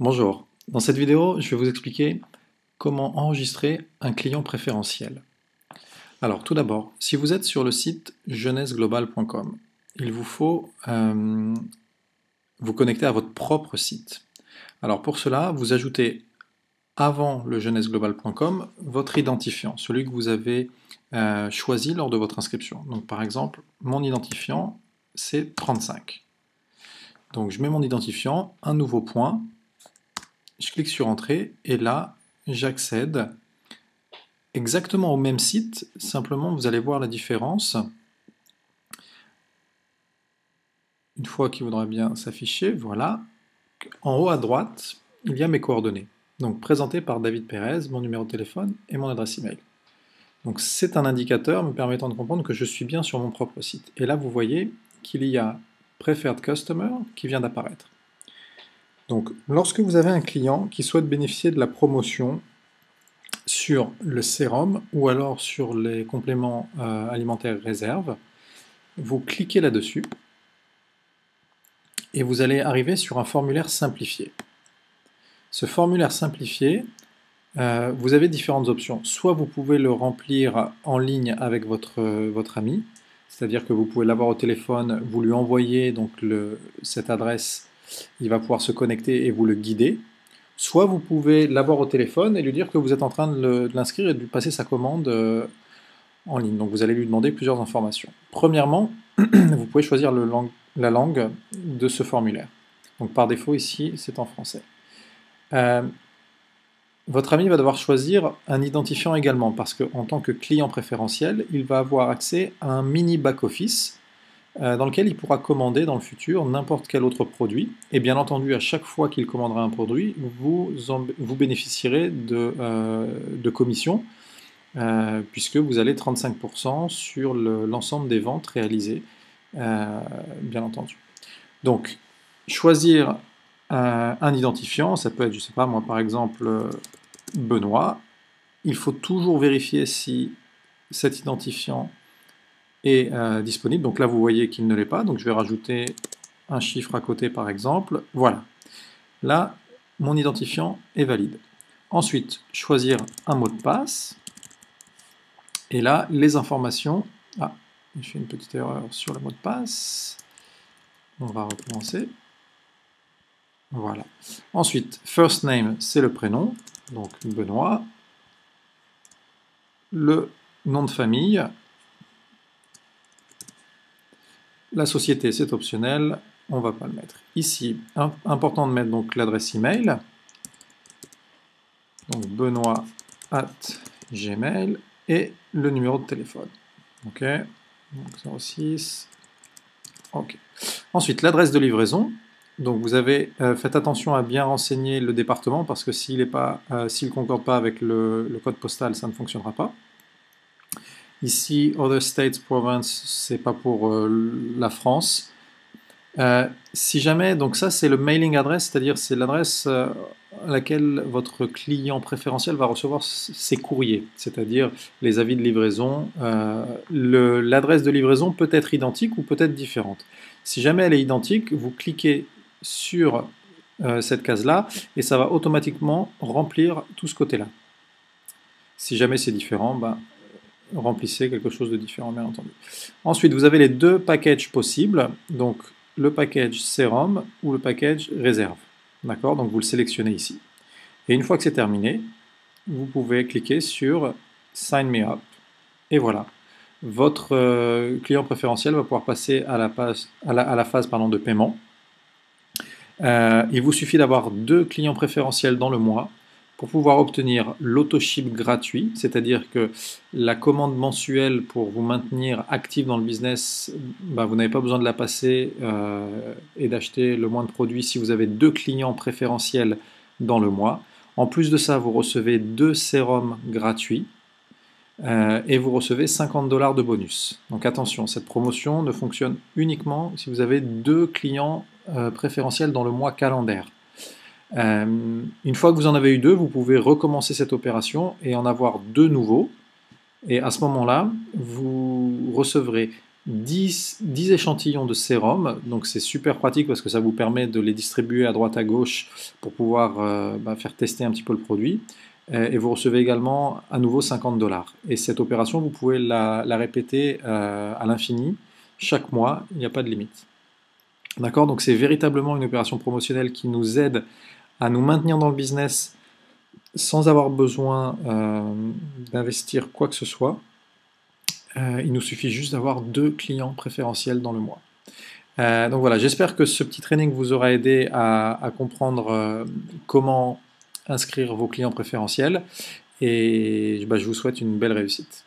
Bonjour, dans cette vidéo, je vais vous expliquer comment enregistrer un client préférentiel. Alors tout d'abord, si vous êtes sur le site jeunesseglobal.com, il vous faut vous connecter à votre propre site. Alors pour cela, vous ajoutez avant le jeunesseglobal.com votre identifiant, celui que vous avez choisi lors de votre inscription. Donc par exemple, mon identifiant, c'est 35. Donc je mets mon identifiant, un nouveau point, je clique sur Entrée, et là, j'accède exactement au même site, simplement vous allez voir la différence. Une fois qu'il voudra bien s'afficher, voilà. En haut à droite, il y a mes coordonnées. Donc présenté par David Pérez, mon numéro de téléphone et mon adresse email. Donc c'est un indicateur me permettant de comprendre que je suis bien sur mon propre site. Et là, vous voyez qu'il y a Preferred Customer qui vient d'apparaître. Donc lorsque vous avez un client qui souhaite bénéficier de la promotion sur le sérum ou alors sur les compléments alimentaires réserve, vous cliquez là-dessus et vous allez arriver sur un formulaire simplifié. Ce formulaire simplifié, vous avez différentes options. Soit vous pouvez le remplir en ligne avec votre ami, c'est-à-dire que vous pouvez l'avoir au téléphone, vous lui envoyez donc cette adresse, il va pouvoir se connecter et vous le guider. Soit vous pouvez l'avoir au téléphone et lui dire que vous êtes en train de l'inscrire et de lui passer sa commande en ligne. Donc vous allez lui demander plusieurs informations. Premièrement, vous pouvez choisir la langue de ce formulaire. Donc par défaut ici, c'est en français. Votre ami va devoir choisir un identifiant également, parce qu'en tant que client préférentiel, il va avoir accès à un mini back-office dans lequel il pourra commander dans le futur n'importe quel autre produit. Et bien entendu, à chaque fois qu'il commandera un produit, vous bénéficierez de commissions, puisque vous allez 35% sur l'ensemble des ventes réalisées, bien entendu. Donc, choisir un identifiant, ça peut être, je ne sais pas, moi par exemple, Benoît. Il faut toujours vérifier si cet identifiant est disponible. Donc là, vous voyez qu'il ne l'est pas. Donc je vais rajouter un chiffre à côté, par exemple. Voilà. Là, mon identifiant est valide. Ensuite, choisir un mot de passe. Et là, les informations... Ah, j'ai fait une petite erreur sur le mot de passe. On va recommencer. Voilà. Ensuite, first name, c'est le prénom. Donc Benoît. Le nom de famille. La société, c'est optionnel, on ne va pas le mettre. Ici, important de mettre donc l'adresse email. Donc benoît@gmail et le numéro de téléphone. Ok, donc 06. Ok. Ensuite, l'adresse de livraison. Donc vous avez faites attention à bien renseigner le département parce que s'il ne concorde pas avec le code postal, ça ne fonctionnera pas. Ici, Other States, Province, c'est pas pour la France. Si jamais, donc ça c'est le mailing address, c'est-à-dire c'est l'adresse à laquelle votre client préférentiel va recevoir ses courriers, c'est-à-dire les avis de livraison. L'adresse de livraison peut être identique ou peut être différente. Si jamais elle est identique, vous cliquez sur cette case-là et ça va automatiquement remplir tout ce côté-là. Si jamais c'est différent, ben, remplissez quelque chose de différent, bien entendu. Ensuite, vous avez les deux packages possibles, donc le package sérum ou le package réserve. D'accord? Donc vous le sélectionnez ici. Et une fois que c'est terminé, vous pouvez cliquer sur Sign Me Up. Et voilà. Votre client préférentiel va pouvoir passer à la phase de paiement. Il vous suffit d'avoir 2 clients préférentiels dans le mois pour pouvoir obtenir l'auto-ship gratuit, c'est-à-dire que la commande mensuelle pour vous maintenir actif dans le business, bah, vous n'avez pas besoin de la passer et d'acheter le moins de produits si vous avez 2 clients préférentiels dans le mois. En plus de ça, vous recevez 2 sérums gratuits et vous recevez 50 $ de bonus. Donc attention, cette promotion ne fonctionne uniquement si vous avez 2 clients préférentiels dans le mois calendaire. Une fois que vous en avez eu 2, vous pouvez recommencer cette opération et en avoir 2 nouveaux. Et à ce moment-là, vous recevrez 10 échantillons de sérum, donc c'est super pratique parce que ça vous permet de les distribuer à droite à gauche pour pouvoir faire tester un petit peu le produit. Et vous recevez également à nouveau 50 $. Et cette opération, vous pouvez la répéter à l'infini, chaque mois, il n'y a pas de limite. D'accord? Donc c'est véritablement une opération promotionnelle qui nous aide à nous maintenir dans le business sans avoir besoin d'investir quoi que ce soit. Il nous suffit juste d'avoir 2 clients préférentiels dans le mois. Donc voilà, j'espère que ce petit training vous aura aidé à comprendre comment inscrire vos clients préférentiels et je vous souhaite une belle réussite.